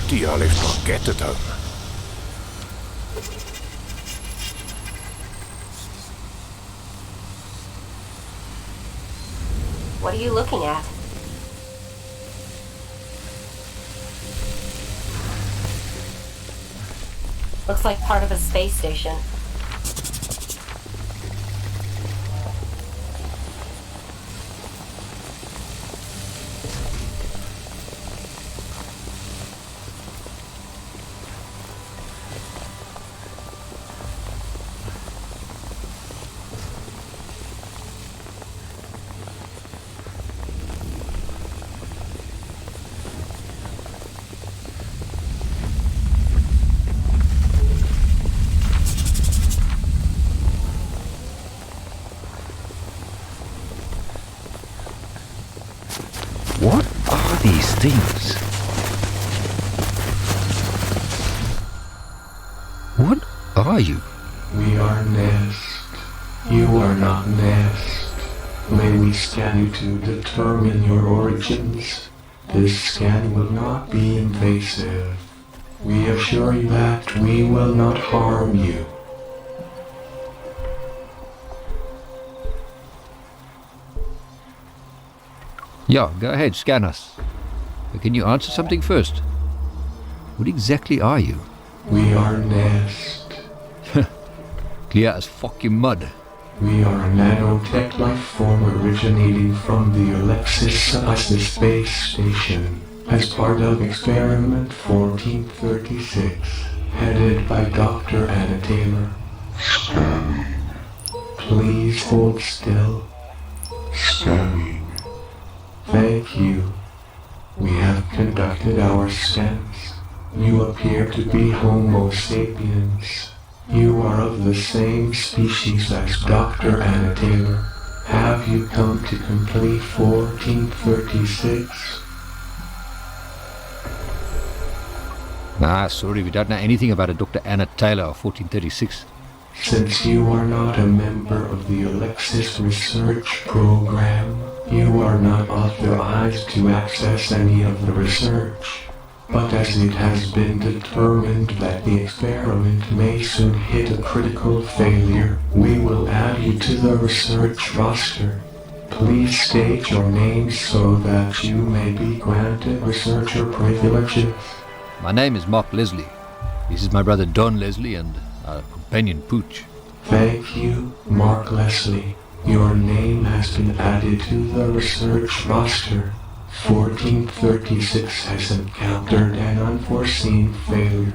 Do y'all forget it? What are you looking at? Looks like part of a space station. What are these things? What are you? We are Nest. You are not Nest. May we scan you to determine your origins. This scan will not be invasive. We assure you that we will not harm you. Yeah, go ahead, scan us. But can you answer something first? What exactly are you? We are Nest. Clear as fucking mud. We are a nanotech life form originating from the Alexis space station as part of experiment 1436, headed by Dr. Anna Taylor. Scanning. Please hold still. Scanning. Thank you. We have conducted our scans. You appear to be Homo sapiens. You are of the same species as Dr. Anna Taylor. Have you come to complete 1436? Nah, sorry, we don't know anything about a Dr. Anna Taylor of 1436. Since you are not a member of the Alexis Research Program, you are not authorized to access any of the research. But as it has been determined that the experiment may soon hit a critical failure, we will add you to the research roster. Please state your name so that you may be granted researcher privileges. My name is Mark Leslie. This is my brother Don Leslie and our companion Pooch. Thank you, Mark Leslie. Your name has been added to the research roster. 1436 has encountered an unforeseen failure.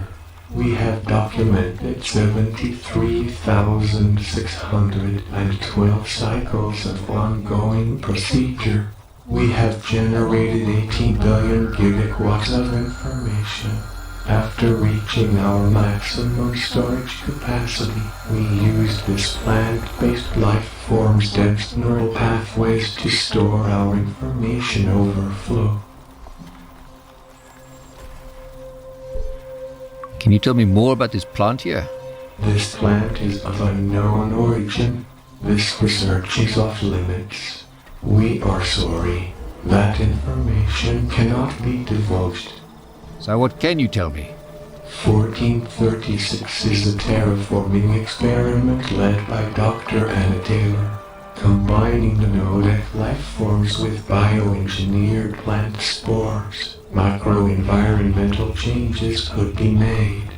We have documented 73,612 cycles of ongoing procedure. We have generated 18 billion gigawatts of information. After reaching our maximum storage capacity, we used this plant-based life form's dense neural pathways to store our information overflow. Can you tell me more about this plant here? This plant is of unknown origin. This research is off limits. We are sorry. That information cannot be divulged. So what can you tell me? 1436 is a terraforming experiment led by Dr. Anna Taylor. Combining the Nodec life forms with bioengineered plant spores, microenvironmental changes could be made.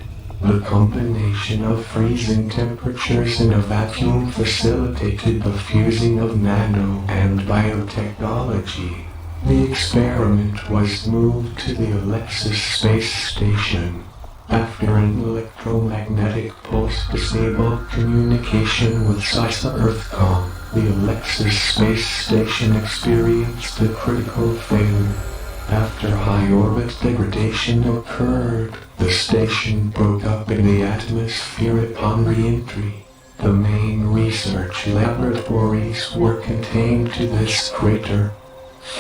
The combination of freezing temperatures in a vacuum facilitated the fusing of nano and biotechnology. The experiment was moved to the Alexis space station. After an electromagnetic pulse disabled communication with SISA Earthcom, the Alexis space station experienced a critical failure. After high orbit degradation occurred, the station broke up in the atmosphere upon re-entry. The main research laboratories were contained to this crater.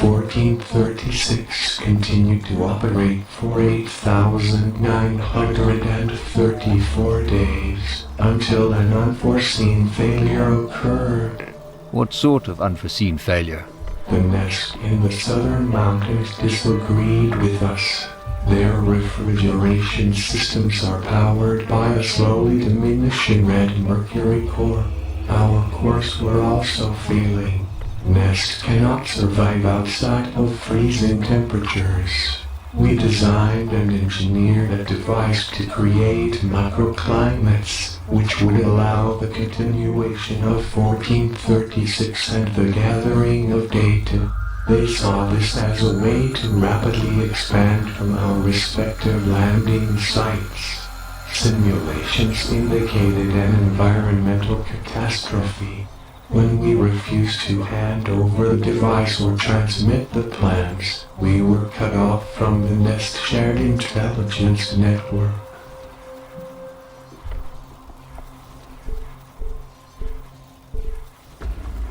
1436 continued to operate for 8,934 days until an unforeseen failure occurred. What sort of unforeseen failure? The nest in the southern mountains disagreed with us. Their refrigeration systems are powered by a slowly diminishing red mercury core. Our cores were also failing. Nest cannot survive outside of freezing temperatures. We designed and engineered a device to create microclimates, which would allow the continuation of 1436 and the gathering of data. They saw this as a way to rapidly expand from our respective landing sites. Simulations indicated an environmental catastrophe. When we refused to hand over the device or transmit the plans, we were cut off from the Nest Shared Intelligence Network.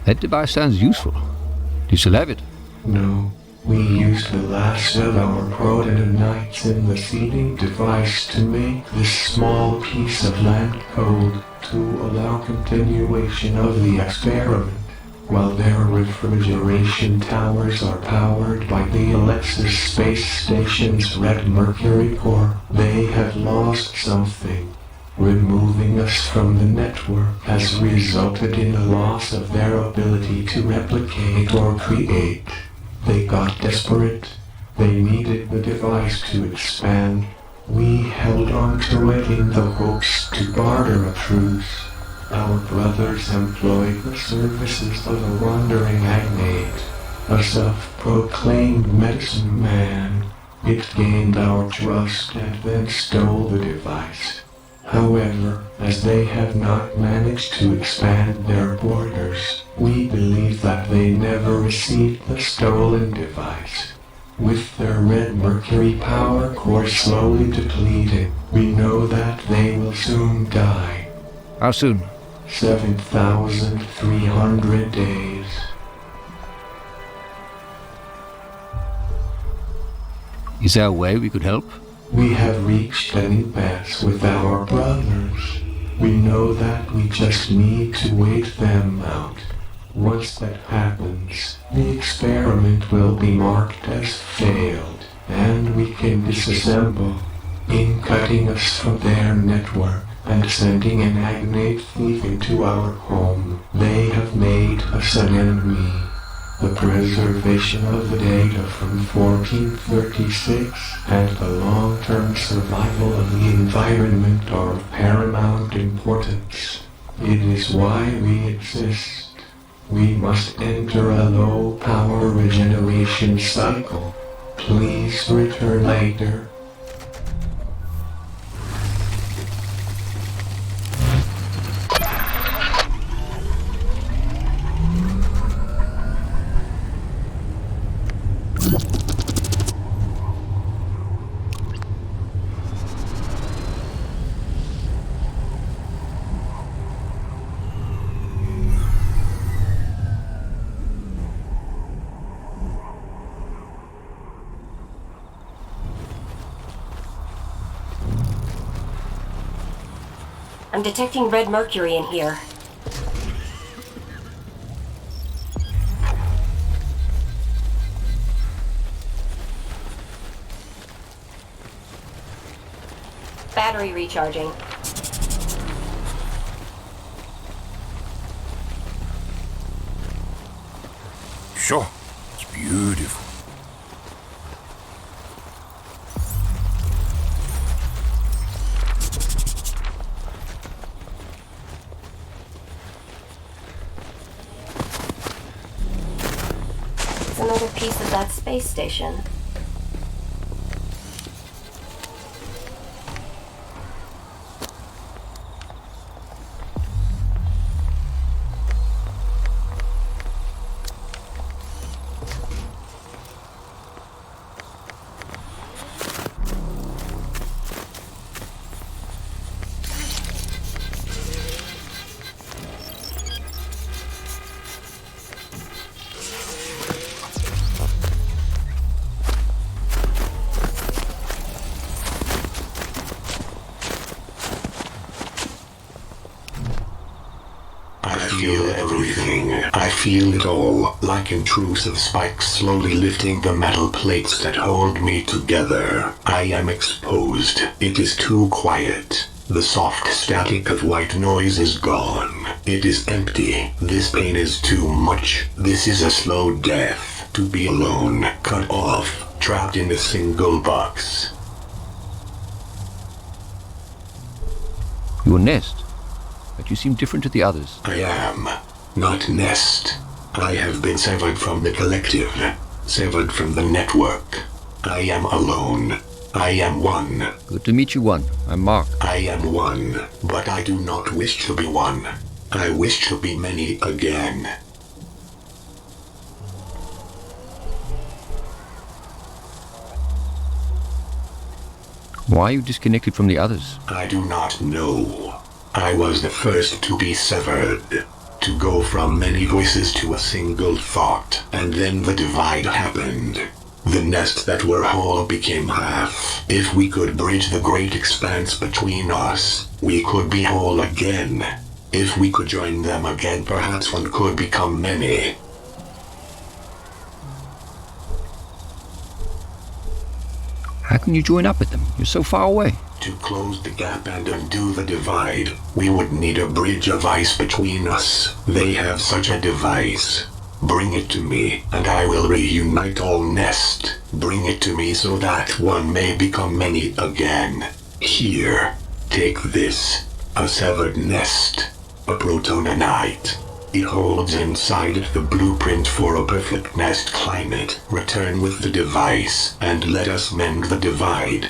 That device sounds useful. Do you still have it? No, we used the last of our protonites in the seeding device to make this small piece of land code to allow continuation of the experiment. While their refrigeration towers are powered by the Alexis space station's red mercury core, they have lost something. Removing us from the network has resulted in the loss of their ability to replicate or create. They got desperate. They needed the device to expand. We held on to it in the hopes to barter a truce. Our brothers employed the services of a wandering agnate, a self-proclaimed medicine man. It gained our trust and then stole the device. However, as they have not managed to expand their borders, we believe that they never received the stolen device. With their red mercury power core slowly depleted, we know that they will soon die. How soon? 7,300 days. Is there a way we could help? We have reached an impasse with our brothers. We know that we just need to wait them out. Once that happens, the experiment will be marked as failed, and we can disassemble. In cutting us from their network and sending an agnate thief into our home, they have made us an enemy. The preservation of the data from 1436 and the long-term survival of the environment are of paramount importance. It is why we exist. We must enter a low-power regeneration cycle. Please return later. I'm detecting red mercury in here. Battery recharging. Sure, it's beautiful. It's another piece of that space station. feel everything. I feel it all, like intrusive spikes slowly lifting the metal plates that hold me together. I am exposed. It is too quiet. The soft static of white noise is gone. It is empty. This pain is too much. This is a slow death. To be alone, cut off, trapped in a single box. Your nest? But you seem different to the others. I am not nest. I have been severed from the collective, severed from the network. I am alone. I am one. Good to meet you, one. I'm Mark. I am one, but I do not wish to be one. I wish to be many again. Why are you disconnected from the others? I do not know. I was the first to be severed, to go from many voices to a single thought, and then the divide happened. The nest that were whole became half. If we could bridge the great expanse between us, we could be whole again. If we could join them again, perhaps one could become many. How can you join up with them? You're so far away. To close the gap and undo the divide, we would need a bridge of ice between us. They have such a device. Bring it to me, and I will reunite all nest. Bring it to me so that one may become many again. Here, take this. A severed nest. A protonite. It holds inside it the blueprint for a perfect nest climate. Return with the device, and let us mend the divide.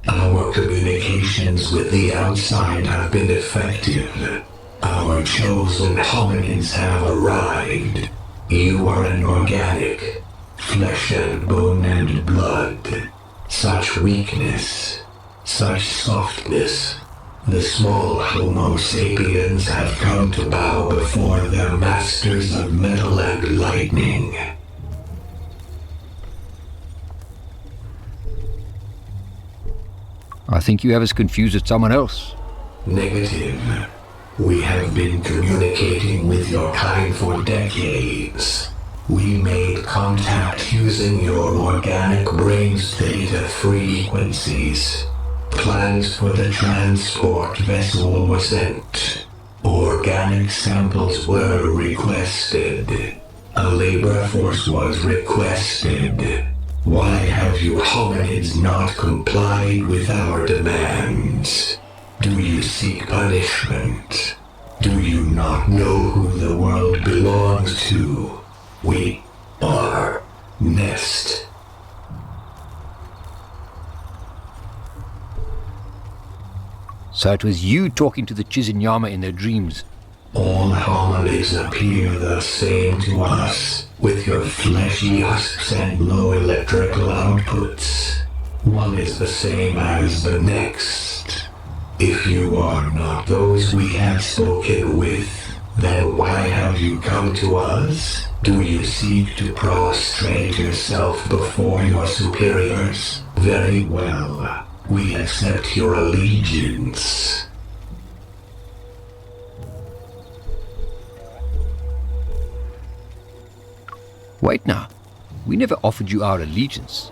Our communications with the outside have been effective. Our chosen hominids have arrived. You are an organic, flesh and bone and blood. Such weakness, such softness. The small Homo sapiens have come to bow before their masters of metal and lightning. I think you have us confused with someone else. Negative. We have been communicating with your kind for decades. We made contact using your organic brain's theta frequencies. Plans for the transport vessel were sent. Organic samples were requested. A labor force was requested. Why have you hominids not complied with our demands? Do you seek punishment? Do you not know who the world belongs to? We are Nest. So it was you talking to the Chizinyama in their dreams. All hominids appear the same to us, with your fleshy husks and low electrical outputs. One is the same as the next. If you are not those we have spoken with, then why have you come to us? Do you seek to prostrate yourself before your superiors? Very well. We accept your allegiance. Wait now. We never offered you our allegiance.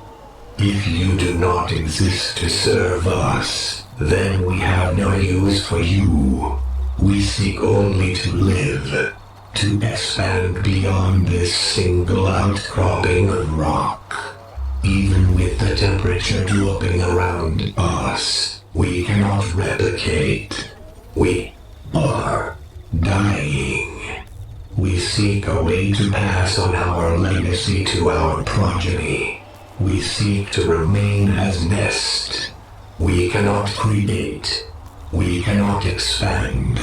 If you do not exist to serve us, then we have no use for you. We seek only to live, to expand beyond this single outcropping of rock. Even with the temperature dropping around us, we cannot replicate. We are dying. We seek a way to pass on our legacy to our progeny. We seek to remain as Nest. We cannot create. We cannot expand.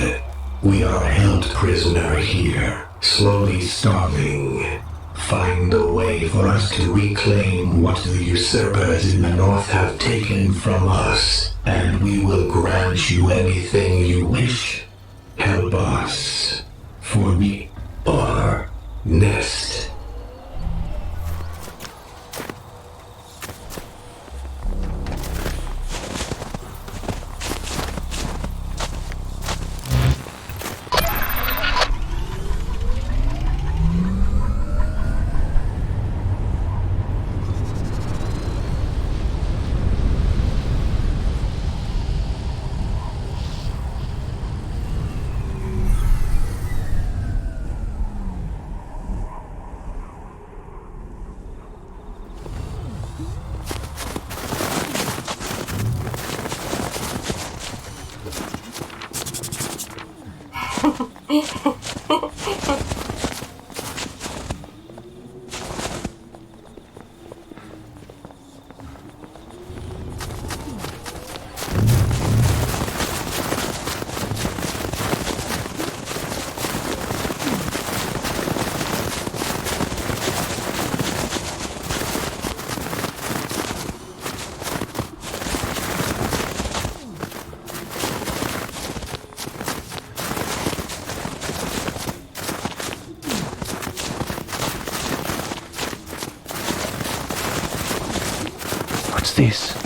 We are held prisoner here, slowly starving. Find a way for us to reclaim what the usurpers in the north have taken from us, and we will grant you anything you wish. Help us. for me, our nest. What's this?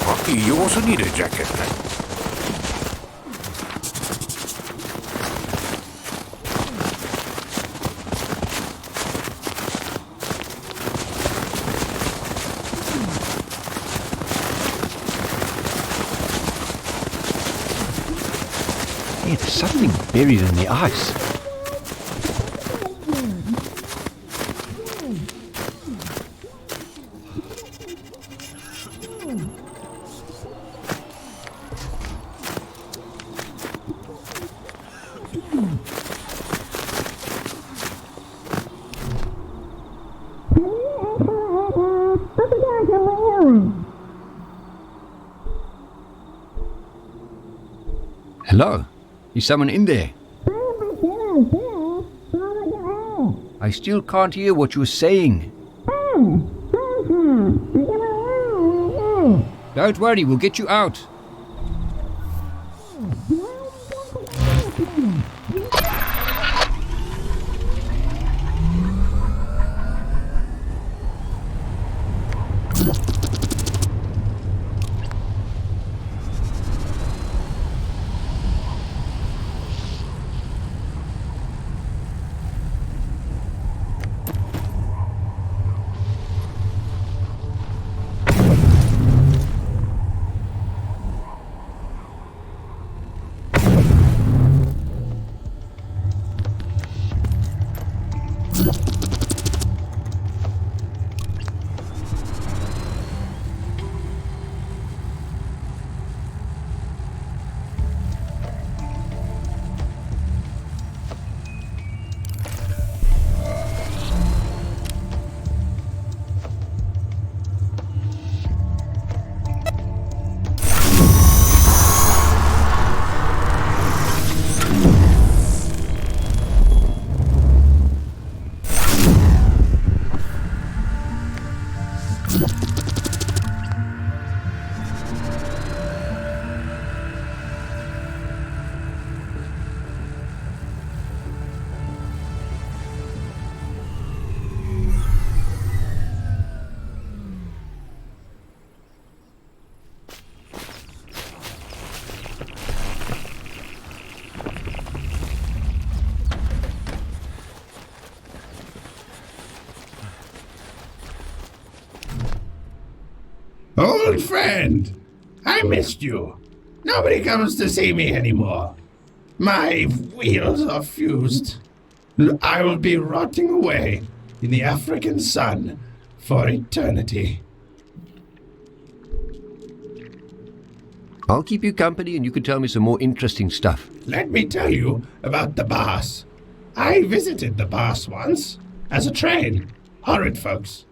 Marky, you also need a jacket. Hey, there's something buried in the ice. Hello? Is someone in there? I still can't hear what you're saying. Don't worry, we'll get you out. Old friend, I missed you. Nobody comes to see me anymore. My wheels are fused. I will be rotting away in the African sun for eternity. I'll keep you company and you can tell me some more interesting stuff. Let me tell you about the boss. I visited the boss once as a train. Horrid folks.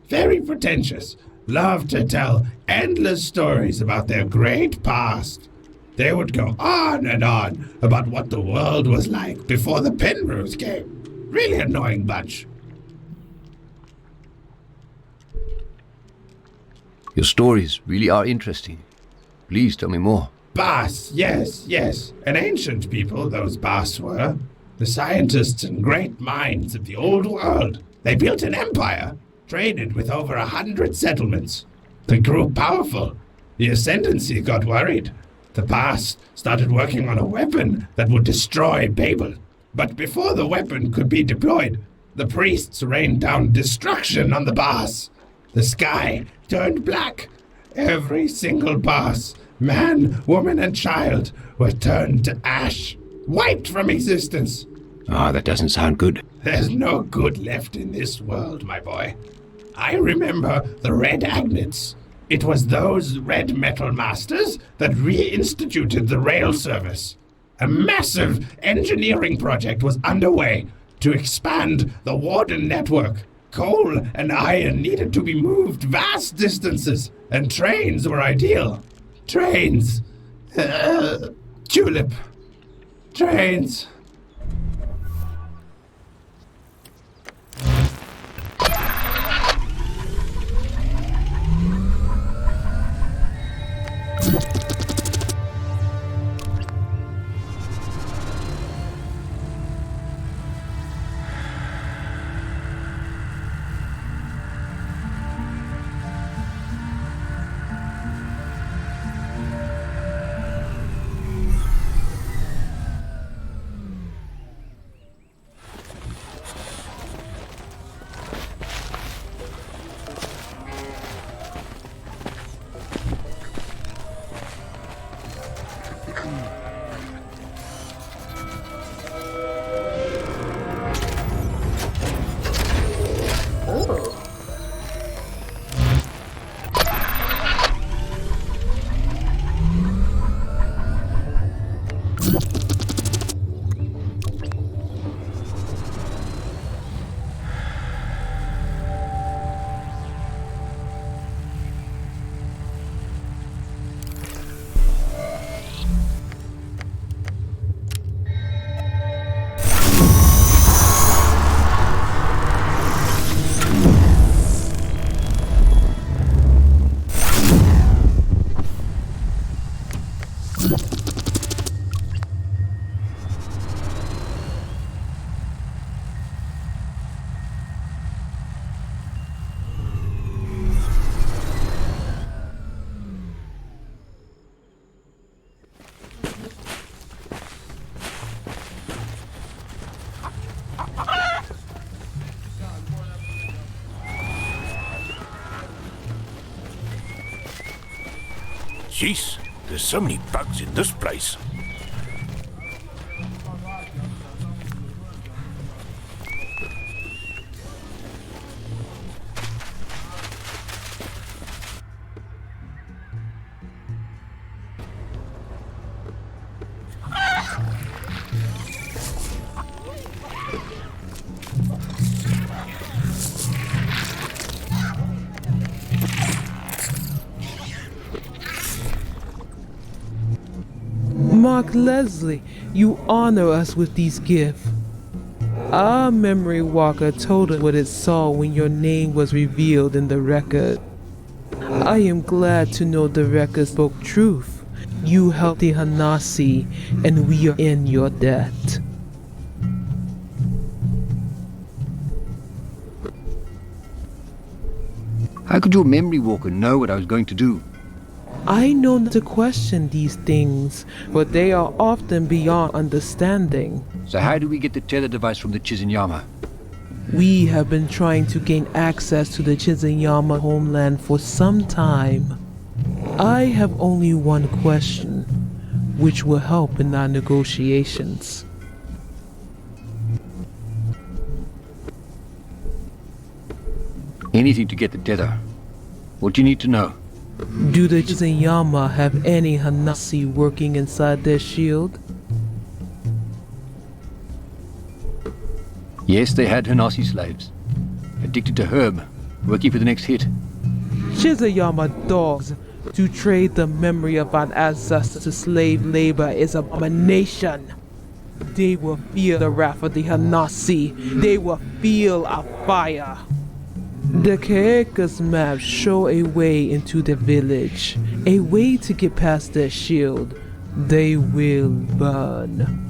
very pretentious, love to tell endless stories about their great past. They would go on and on about what the world was like before the Penrose came. Really annoying bunch. Your stories really are interesting. Please tell me more. Bas, yes. An ancient people, those Bas were. The scientists and great minds of the old world. They built an empire, traded with over 100 settlements. They grew powerful. The ascendancy got worried. The Bas started working on a weapon that would destroy Babel. But before the weapon could be deployed, the priests rained down destruction on the Bas. The sky turned black. Every single Bas, man, woman, and child, were turned to ash, wiped from existence. Ah, that doesn't sound good. There's no good left in this world, my boy. I remember the Red Agnets. It was those red metal masters that reinstituted the rail service. A massive engineering project was underway to expand the Warden network. Coal and iron needed to be moved vast distances, and trains were ideal. Trains. Tulip. Trains. Jeez, there's so many bugs in this place. Mark Leslie, you honor us with these gifts. Our memory walker told us what it saw when your name was revealed in the record. I am glad to know the record spoke truth. You helped the Hanasi, and we are in your debt. How could your memory walker know what I was going to do? I know not to question these things, but they are often beyond understanding. So how do we get the tether device from the Chizunyama? We have been trying to gain access to the Chizunyama homeland for some time. I have only one question, which will help in our negotiations. Anything to get the tether. What do you need to know? Do the Chizunyama have any Hanasi working inside their shield? Yes, they had Hanasi slaves. Addicted to herb. Working for the next hit. Chizayama dogs. To trade the memory of an ancestor to slave labor is abomination. They will feel the wrath of the Hanasi. They will feel a fire. The Keika's maps show a way into the village, a way to get past their shield. They will burn.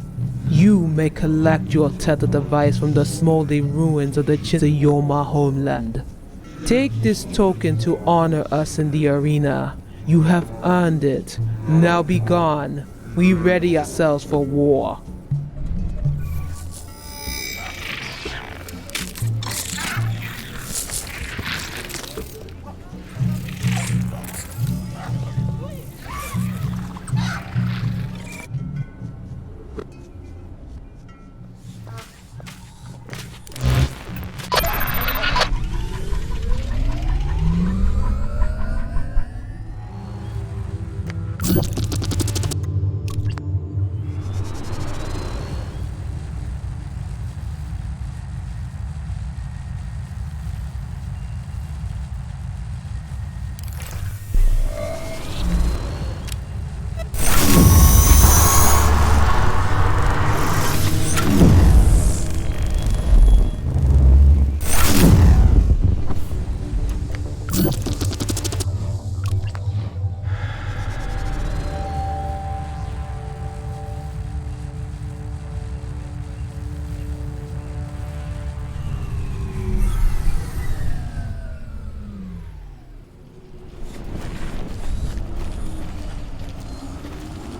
You may collect your tethered device from the smoldering ruins of the Chizayama homeland. Take this token to honor us in the arena. You have earned it. Now be gone. We ready ourselves for war.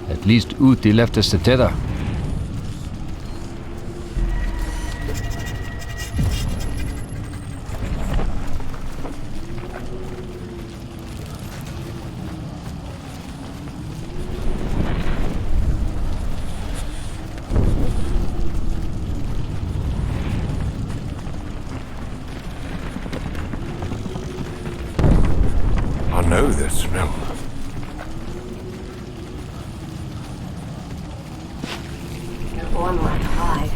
At least Uti left us the tether. I know the smell. One like hide.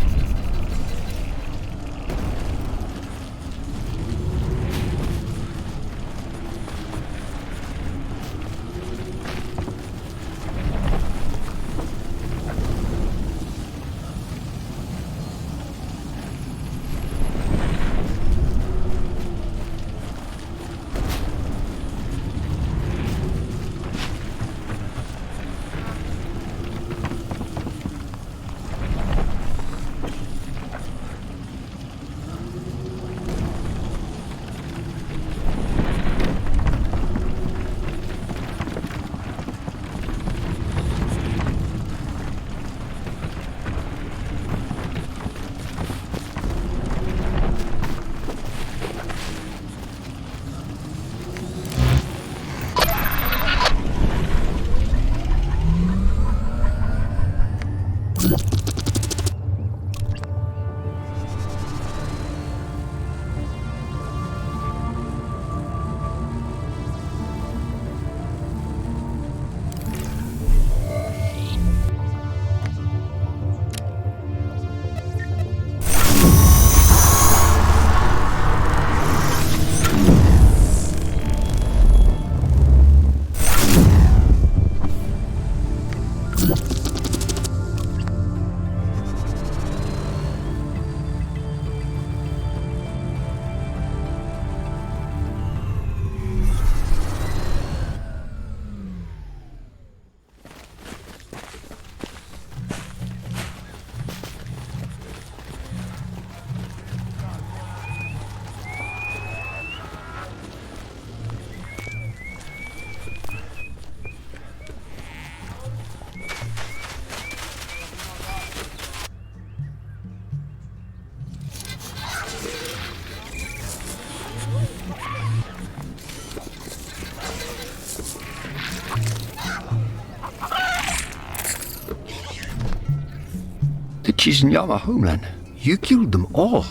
The Chizinyama homeland. You killed them all.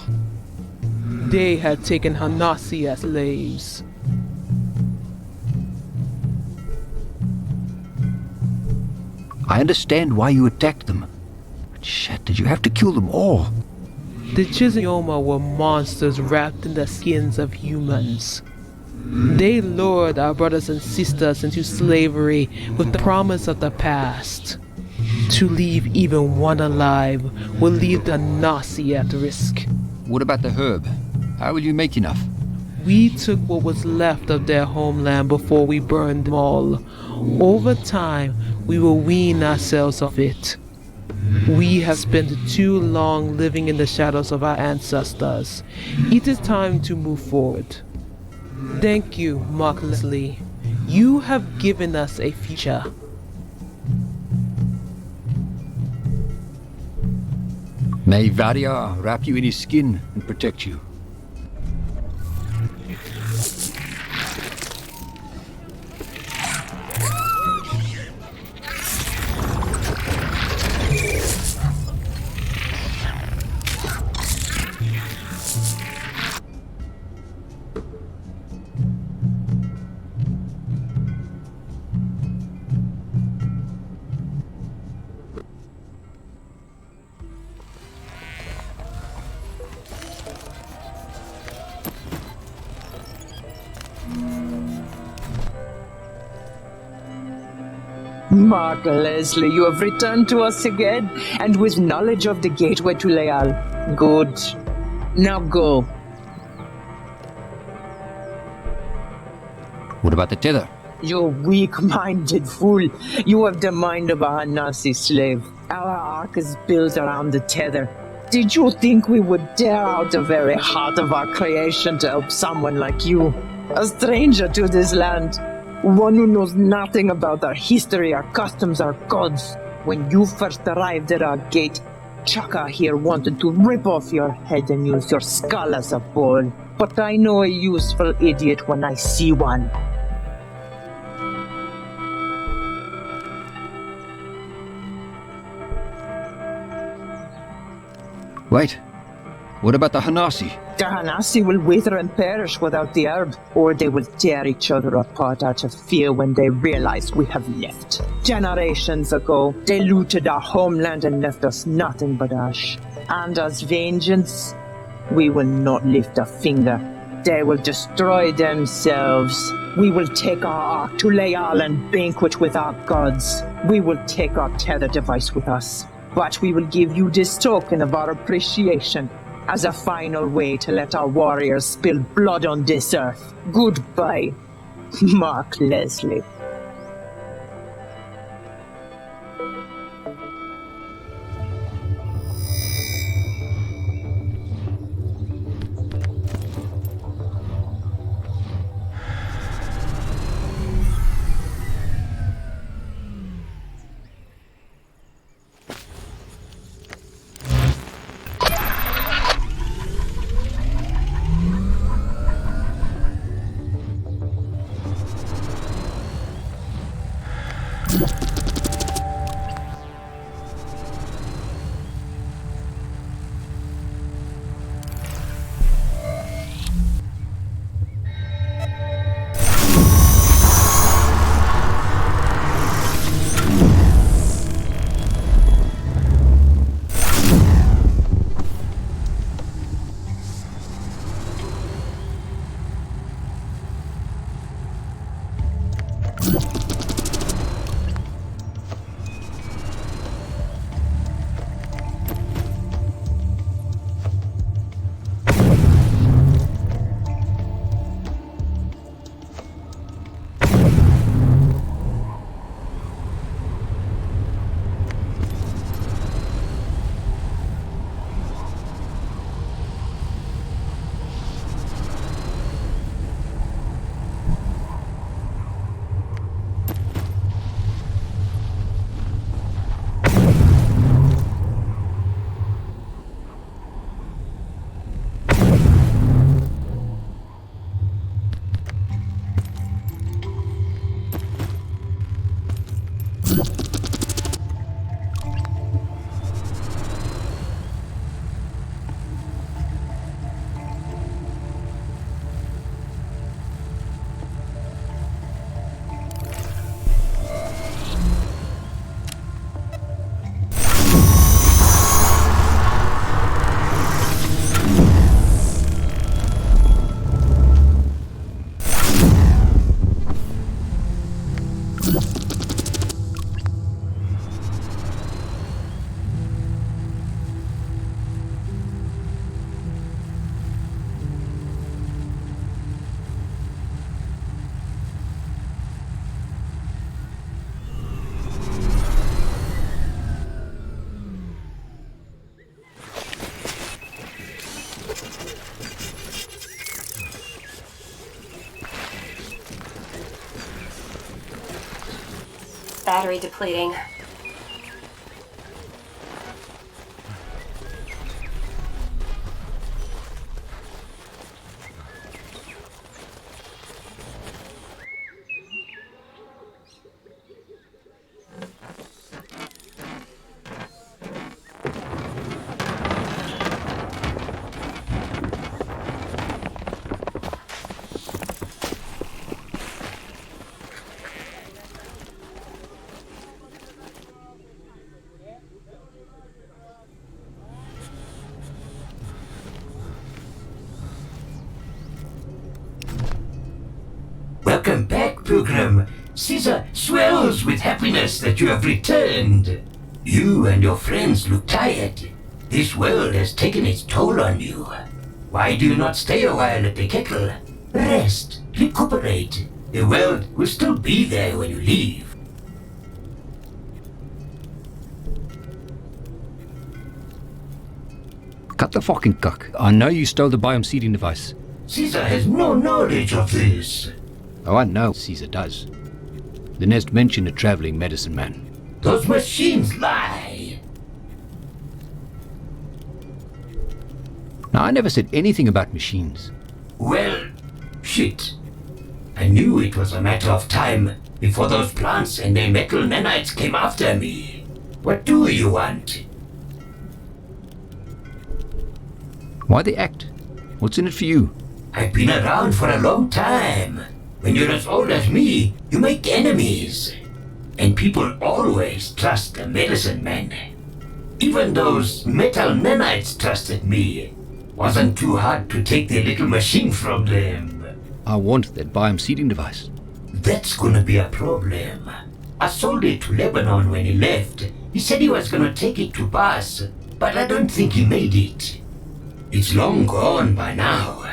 They had taken Hanasi as slaves. I understand why you attacked them. But shit, did you have to kill them all? The Chizioma were monsters wrapped in the skins of humans. They lured our brothers and sisters into slavery with the promise of the past. To leave even one alive will leave the Nasi at risk. What about the herb? How will you make enough? We took what was left of their homeland before we burned them all. Over time, we will wean ourselves of it. We have spent too long living in the shadows of our ancestors. It is time to move forward. Thank you, Mark Leslie. You have given us a future. May Varia wrap you in his skin and protect you. Mark Leslie, you have returned to us again, and with knowledge of the gateway to Leal. Good. Now go. What about the tether? You weak-minded fool. You have the mind of a Hanasi slave. Our ark is built around the tether. Did you think we would dare out the very heart of our creation to help someone like you? A stranger to this land. One who knows nothing about our history, our customs, our gods. When you first arrived at our gate, Chaka here wanted to rip off your head and use your skull as a ball. But I know a useful idiot when I see one. Wait. What about the Hanasi? The Hanasi will wither and perish without the herb, or they will tear each other apart out of fear when they realize we have left. Generations ago, they looted our homeland and left us nothing but ash. And as vengeance, we will not lift a finger. They will destroy themselves. We will take our ark to Leal and banquet with our gods. We will take our tether device with us. But we will give you this token of our appreciation as a final way to let our warriors spill blood on this earth. Goodbye, Mark Leslie. Battery depleting. Welcome back, Pilgrim. Caesar swells with happiness that you have returned. You and your friends look tired. This world has taken its toll on you. Why do you not stay a while at the kettle? Rest, recuperate. The world will still be there when you leave. Cut the fucking cock. I know you stole the biome seeding device. Caesar has no knowledge of this. Oh, I know Caesar does. The Nest mentioned a traveling medicine man. Those machines lie. Now, I never said anything about machines. Well, shit. I knew it was a matter of time before those plants and their metal nanites came after me. What do you want? Why the act? What's in it for you? I've been around for a long time. When you're as old as me, you make enemies. And people always trust the medicine man. Even those metal nanites trusted me. Wasn't too hard to take their little machine from them. I want that biome seeding device. That's gonna be a problem. I sold it to Lebanon when he left. He said he was gonna take it to Bas, but I don't think he made it. It's long gone by now.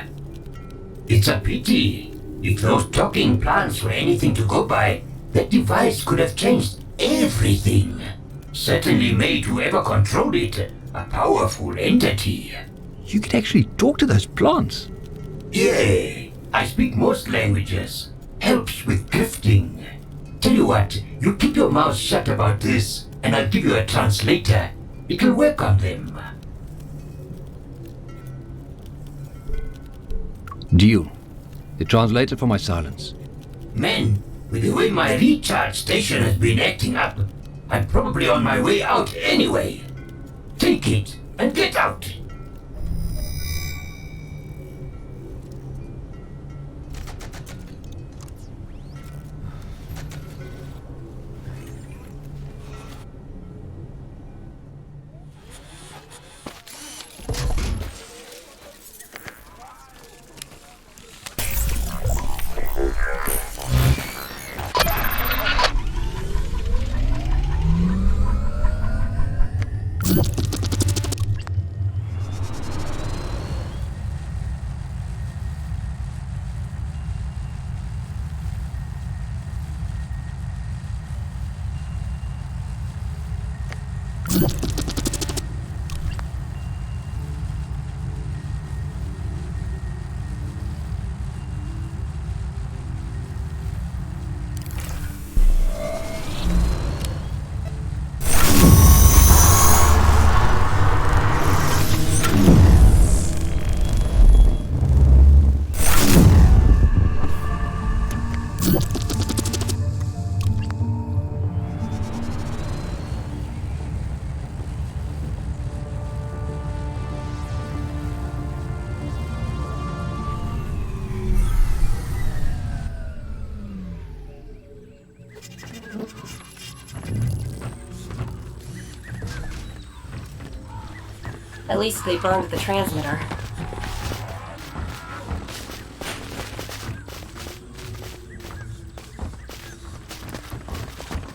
It's a pity. If those talking plants were anything to go by, that device could have changed everything. Certainly made whoever controlled it a powerful entity. You can actually talk to those plants. Yeah, I speak most languages. Helps with drifting. Tell you what, you keep your mouth shut about this, and I'll give you a translator. It'll work on them. Deal. The translator for my silence. Man, with the way my recharge station has been acting up, I'm probably on my way out anyway. Take it and get out. At least they burned the transmitter.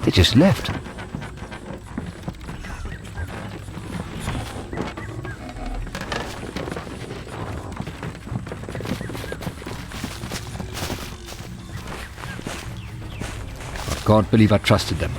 They just left. I can't believe I trusted them.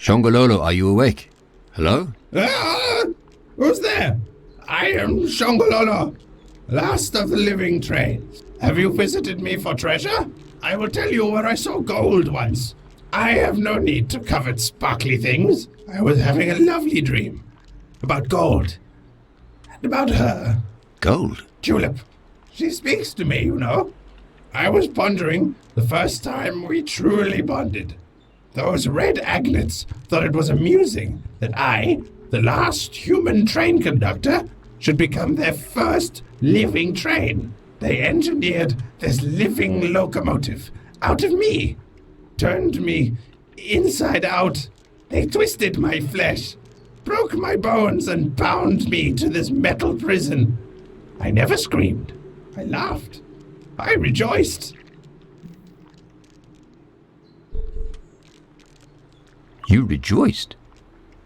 Shongololo, are you awake? Hello? Ah! Who's there? I am Shongololo, last of the living trains. Have you visited me for treasure? I will tell you where I saw gold once. I have no need to covet sparkly things. I was having a lovely dream about gold and about her. Gold? Tulip. She speaks to me, you know. I was pondering the first time we truly bonded. Those red agnets thought it was amusing that I, the last human train conductor, should become their first living train. They engineered this living locomotive out of me, turned me inside out. They twisted my flesh, broke my bones, and bound me to this metal prison. I never screamed. I laughed. I rejoiced. You rejoiced?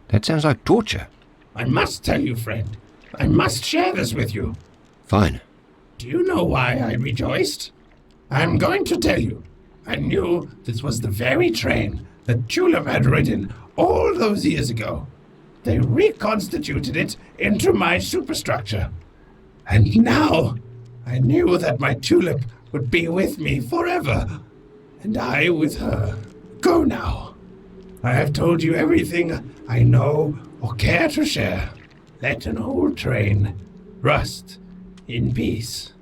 That sounds like torture. I must tell you, friend. I must share this with you. Fine. Do you know why I rejoiced? I'm going to tell you. I knew this was the very train that Tulip had ridden all those years ago. They reconstituted it into my superstructure. And now I knew that my Tulip would be with me forever, and I with her. Go now. I have told you everything I know or care to share. Let an old train rust in peace.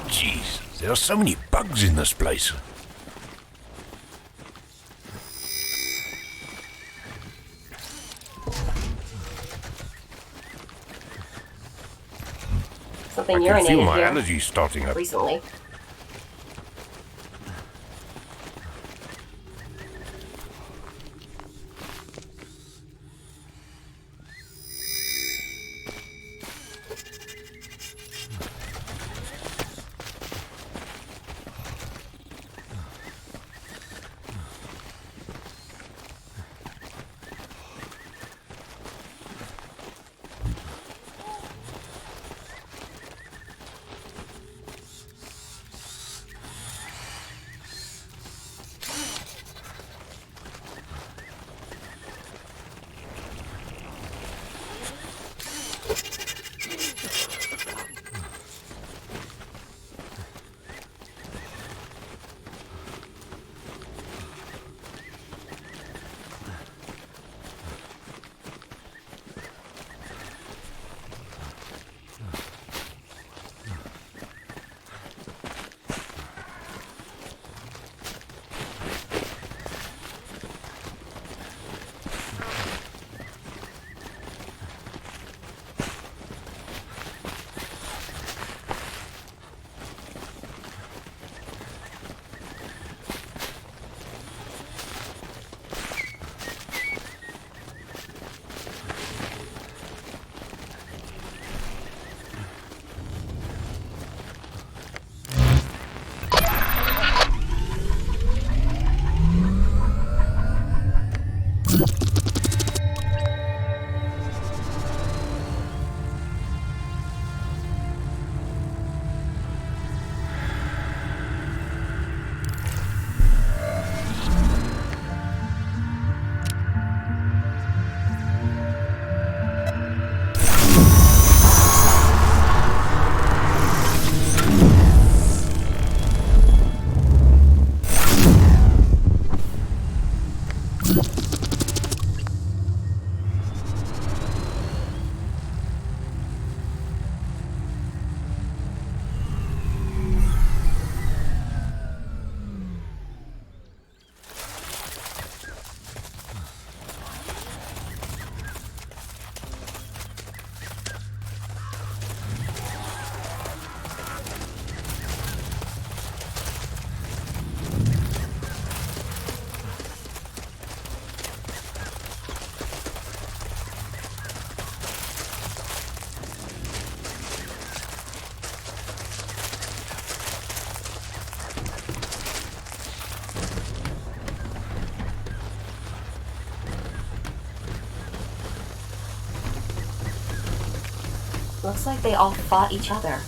Jeez, there are so many bugs in this place. Something I can feel urinated my here allergies starting up. recently. Looks like they all fought each other.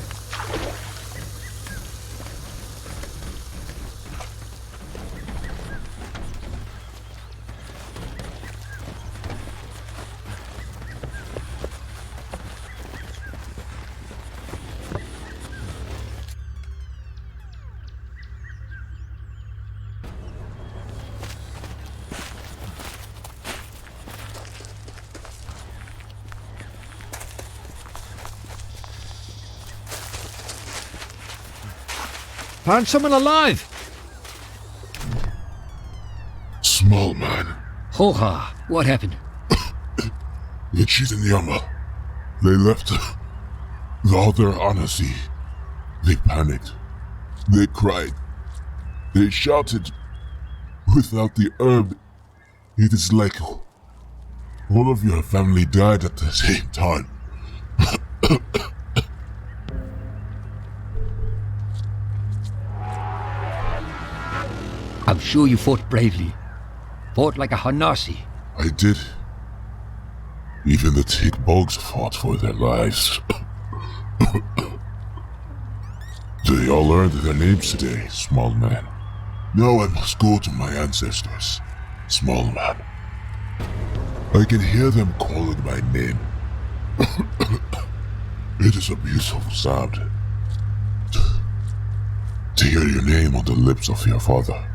Found someone alive! Small man. Ho-ha, what happened? The cheat in the armor. They left the other on a sea. They panicked. They cried. They shouted. Without the herb, it is like all of your family died at the same time. I'm sure you fought bravely. Fought like a Hanasi. I did. Even the tick bugs fought for their lives. They all learned their names today, small man. Now I must go to my ancestors, small man. I can hear them calling my name. It is a beautiful sound. To hear your name on the lips of your father.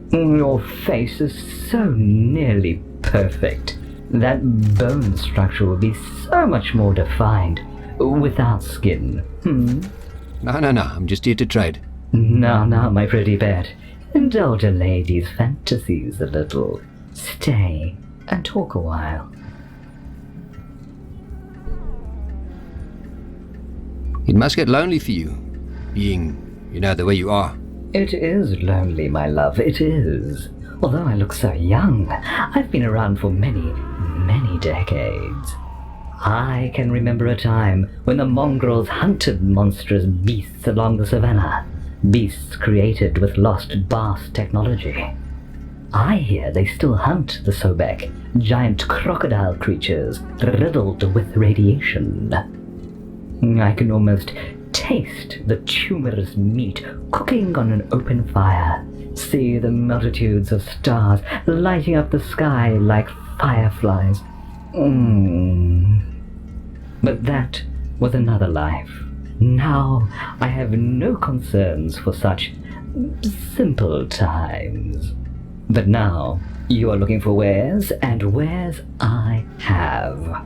Your face is so nearly perfect. That bone structure would be so much more defined without skin. No, I'm just here to trade. Now, my pretty pet. Indulge a lady's fantasies a little. Stay and talk a while. It must get lonely for you, being, the way you are. It is lonely, my love, it is. Although I look so young, I've been around for many, many decades. I can remember a time when the mongrels hunted monstrous beasts along the savannah, beasts created with lost Bast technology. I hear they still hunt the Sobek, giant crocodile creatures riddled with radiation. I can almost taste the tumorous meat cooking on an open fire, see the multitudes of stars lighting up the sky like fireflies. But that was another life. Now I have no concerns for such simple times. But now you are looking for wares, and wares I have.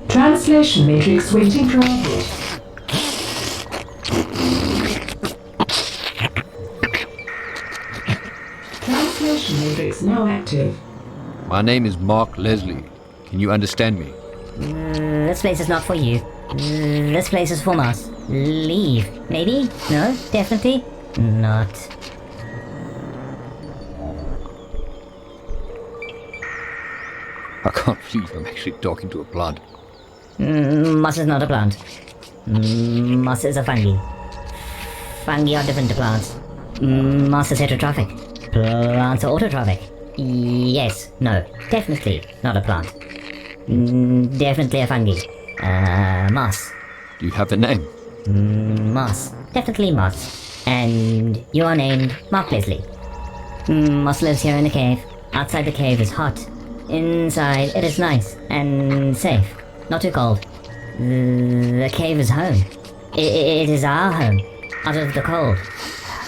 Translation matrix waiting for output. Translation matrix now active. My name is Mark Leslie. Can you understand me? This place is not for you. This place is for us. Leave. Maybe? No? Definitely? Not. I can't believe I'm actually talking to a plant. Moss is not a plant. Moss is a fungi. Fungi are different to plants. Moss is heterotrophic. Plants are autotrophic. Yes, no, definitely not a plant. Definitely a fungi. Moss. Do you have a name? Moss. Definitely Moss. And you are named Mark Leslie. Moss lives here in the cave. Outside the cave is hot. Inside it is nice and safe. Not too cold. The cave is home. It is our home. Out of the cold.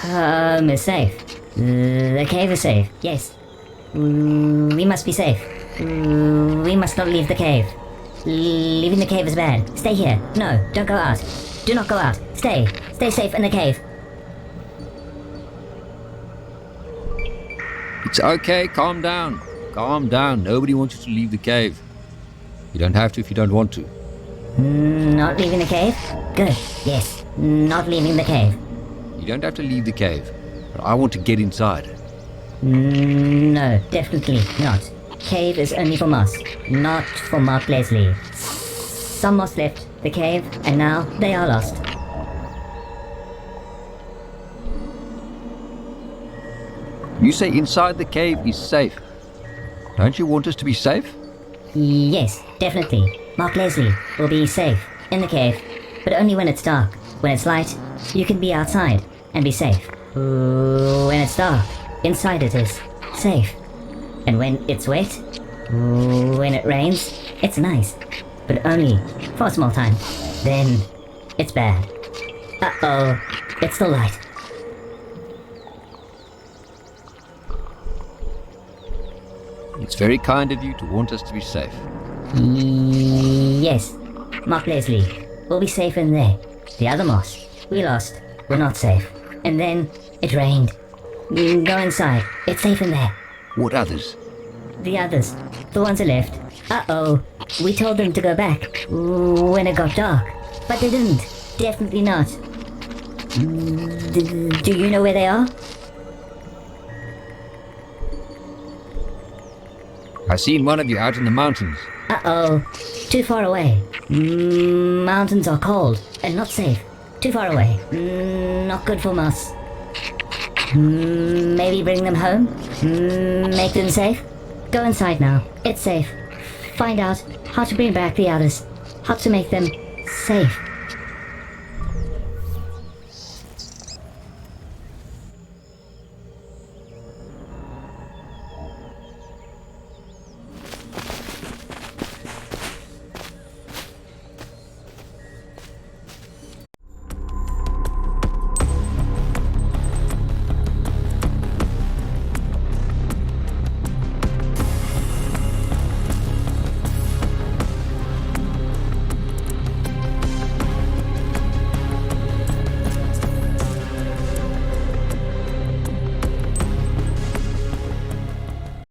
Home is safe. The cave is safe. Yes. We must be safe. We must not leave the cave. Leaving the cave is bad. Stay here. No, don't go out. Do not go out. Stay. Stay safe in the cave. It's okay, calm down. Calm down. Nobody wants you to leave the cave. You don't have to if you don't want to. Not leaving the cave? Good. Yes. Not leaving the cave. You don't have to leave the cave, but I want to get inside. No, definitely not. Cave is only for Moss, not for Mark Leslie. Some Moss left the cave, and now they are lost. You say inside the cave is safe. Don't you want us to be safe? Yes, definitely. Mark Leslie will be safe in the cave, but only when it's dark. When it's light, you can be outside and be safe. When it's dark, inside it is safe. And when it's wet, when it rains, it's nice, but only for a small time. Then it's bad. Uh-oh, it's the light. It's very kind of you to want us to be safe. Yes, Mark Leslie will be safe in there. The other Moss we lost were not safe. And then it rained. Go inside, it's safe in there. What others? The others, the ones who left. Uh-oh, we told them to go back when it got dark, but they didn't. Definitely not. Do you know where they are? I seen one of you out in the mountains. Uh-oh, too far away. Mountains are cold and not safe. Too far away. Not good for us. Maybe bring them home? Make them safe? Go inside now. It's safe. Find out how to bring back the others. How to make them safe.